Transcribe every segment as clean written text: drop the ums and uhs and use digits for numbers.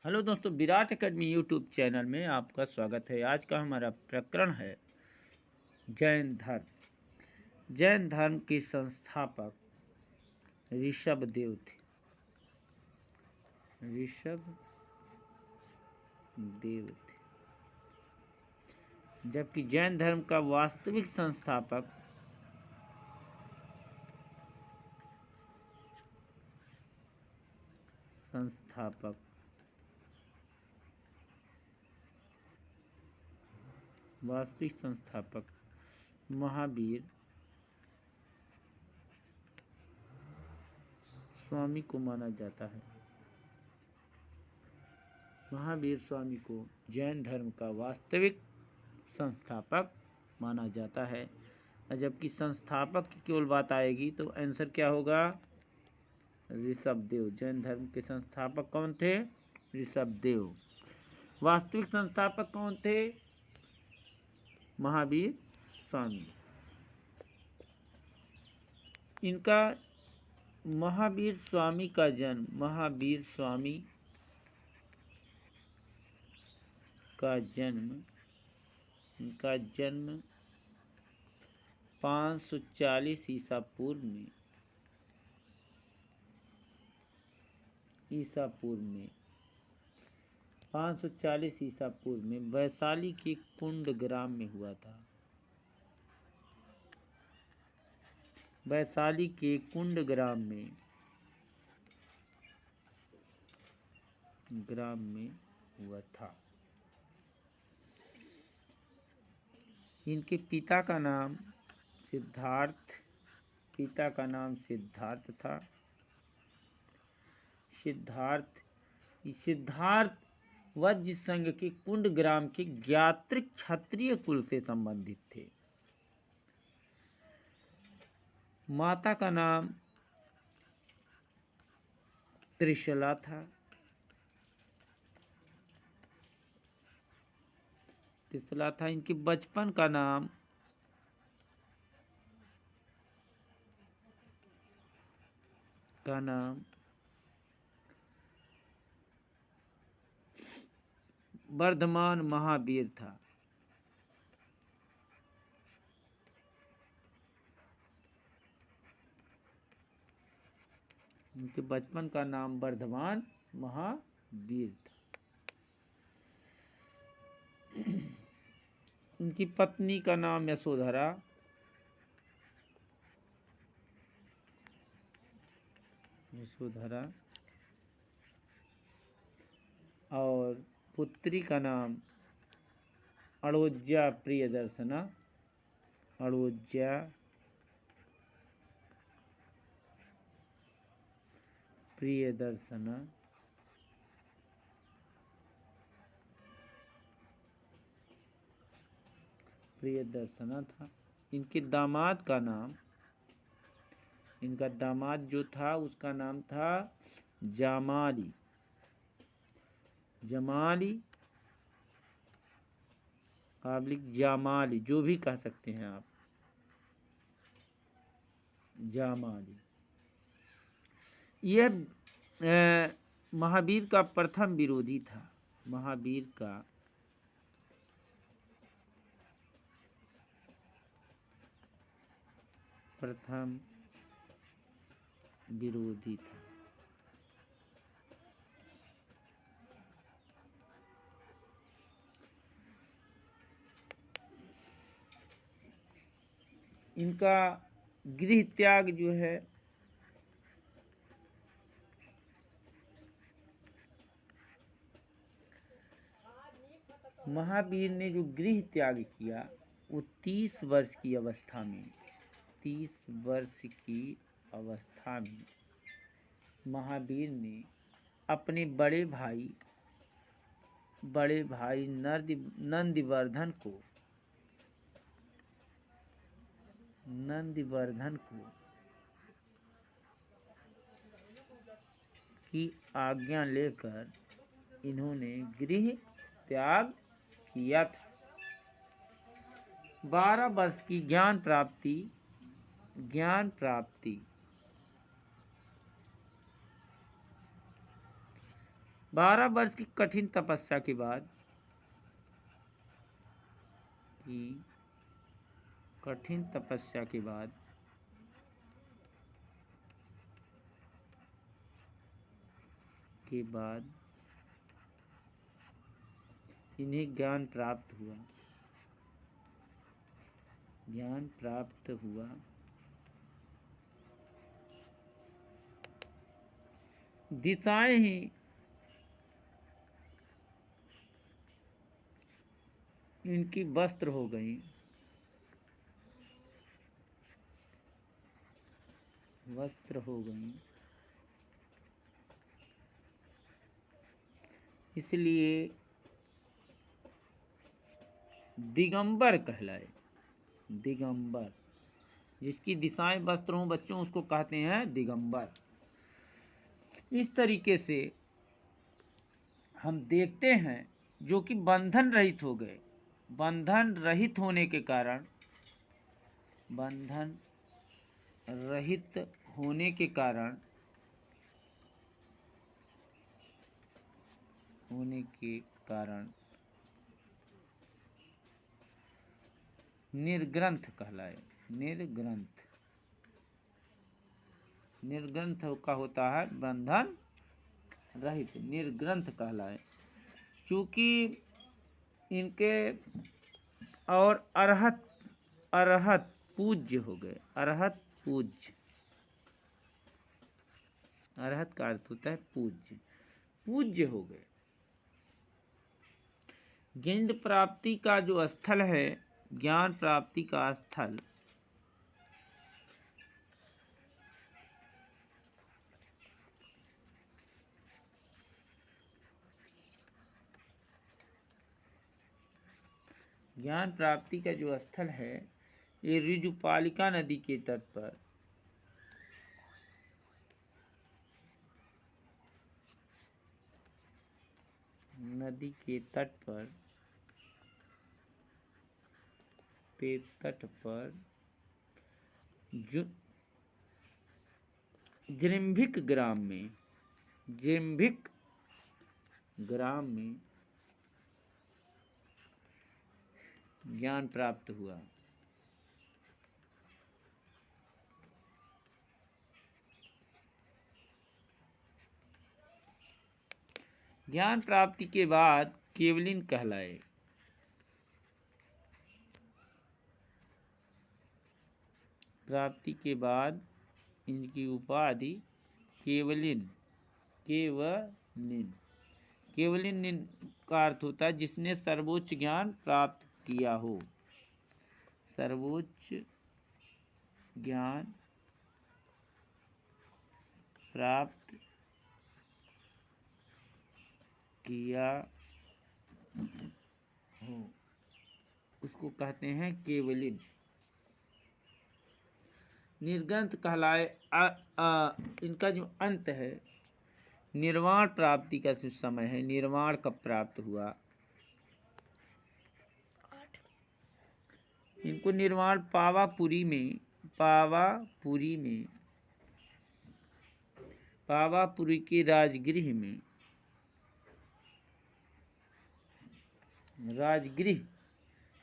Hello दोस्तों, Virat academy YouTube channel में आपका स्वागत है। आज का हमारा प्रकरण है जैन धर्म। जैन धर्म के संस्थापक ऋषभ देव थे। ऋषभ देव थे, जबकि जैन धर्म का वास्तविक संस्थापक महावीर स्वामी को माना जाता है। महावीर स्वामी को जैन धर्म का वास्तविक संस्थापक माना जाता है। जबकि संस्थापक की केवल बात आएगी तो आंसर क्या होगा? ऋषभ देव। जैन धर्म के संस्थापक कौन थे? ऋषभ देव। वास्तविक संस्थापक कौन थे? महावीर स्वामी। इनका महावीर स्वामी का जन्म 540 ईसा पूर्व में वैशाली के कुंड ग्राम में हुआ था। वैशाली के कुंड ग्राम में हुआ था। इनके पिता का नाम सिद्धार्थ था। सिद्धार्थ वज्र संघ के कुंड ग्राम के ज्ञात्रिक क्षत्रिय कुल से संबंधित थे। माता का नाम त्रिशला था। इनके बचपन का नाम वर्धमान महावीर था। उनके बचपन का नाम वर्धमान महावीर था। उनकी पत्नी का नाम यशोधरा। और पुत्री का नाम अड़ोज्या प्रियदर्शना। प्रियदर्शना था। इनका दामाद जो था उसका नाम था जमाली। जामाली, जो भी कह सकते हैं आप, जामाली। यह महावीर का प्रथम विरोधी था। इनका गृह त्याग जो है महावीर ने जो गृह त्याग किया वो 30 वर्ष की अवस्था में महावीर ने अपने बड़े भाई नंदिवर्धन को की आज्ञा लेकर इन्होंने गृह त्याग किया था। 12 वर्ष की ज्ञान प्राप्ति 12 वर्ष की कठिन तपस्या के बाद कठिन तपस्या के बाद इन्हें ज्ञान प्राप्त हुआ। दिशाएं ही इनकी वस्त्र हो गई। इसलिए दिगंबर कहलाए। दिगंबर, जिसकी दिशाएं वस्त्र हों बच्चों, उसको कहते हैं दिगंबर। इस तरीके से हम देखते हैं जो कि बंधन रहित हो गए। बंधन रहित होने के कारण निर्ग्रंथ कहलाए। निर्ग्रंथ का होता है बंधन रहित, निर्ग्रंथ कहलाए। चूंकि इनके और अरहत पूज्य हो गए। अरहत का अर्थ होता है पूज्य हो गए। ज्ञान प्राप्ति का जो स्थल है, ज्ञान प्राप्ति का स्थल है, ये ऋजुपालिका नदी के तट पर जृंभिक ग्राम में ज्ञान प्राप्त हुआ। ज्ञान प्राप्ति के बाद केवलिन कहलाए। प्राप्ति के बाद इनकी उपाधि केवलिन का अर्थ होता है जिसने सर्वोच्च ज्ञान प्राप्त किया हो। सर्वोच्च ज्ञान प्राप्त किया हो, उसको कहते हैं केवलिन। निर्ग्रंथ कहलाए। इनका जो अंत है, निर्वाण प्राप्ति का जो समय है, निर्वाण कब प्राप्त हुआ, इनको निर्वाण पावापुरी की राजगृह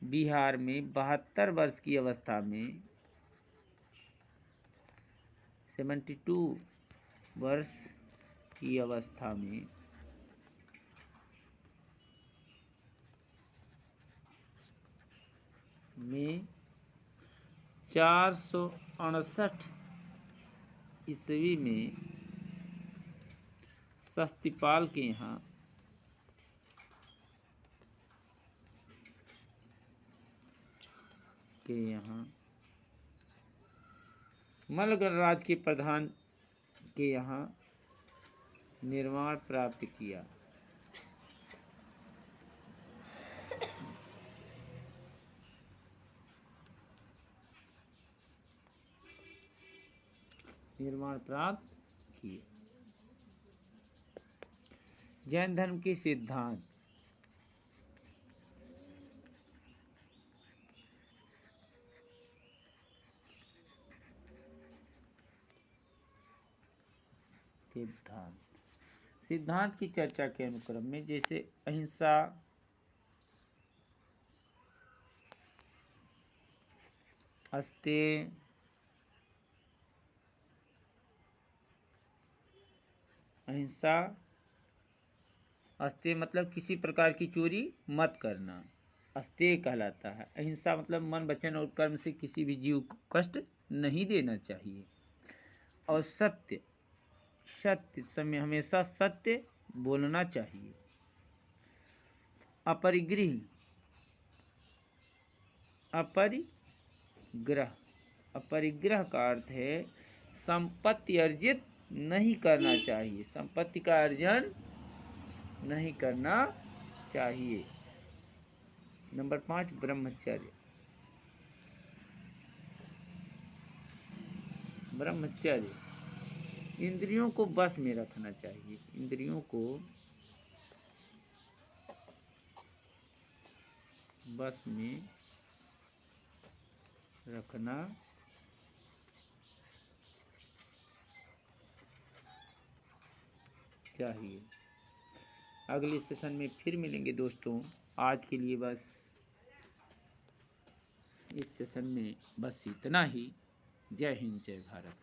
बिहार में 72 वर्ष की अवस्था में 72 वर्ष की अवस्था में में 468 ईस्वी में शस्तिपाल के यहाँ मल्ल गणराज्य के प्रधान के यहाँ निर्वाण प्राप्त किया। जैन धर्म के सिद्धांत। सिद्धांत की चर्चा के अनुक्रम में जैसे अहिंसा, अस्तेय, अहिंसा, अस्तेय मतलब किसी प्रकार की चोरी मत करना, अस्तेय कहलाता है। अहिंसा मतलब मन, वचन और कर्म से किसी भी जीव को कष्ट नहीं देना चाहिए। और सत्य, सत्य समय हमेशा सत्य बोलना चाहिए। अपरिग्रह, अपरिग्रह, अपरिग्रह का अर्थ है संपत्ति अर्जित नहीं करना चाहिए, संपत्ति का अर्जन नहीं करना चाहिए। नंबर 5 ब्रह्मचर्य, ब्रह्मचर्य इंद्रियों को बस में रखना चाहिए, इंद्रियों को बस में रखना चाहिए। अगले सेशन में फिर मिलेंगे दोस्तों। आज के लिए बस इस सेशन में बस इतना ही। जय हिंद, जय भारत।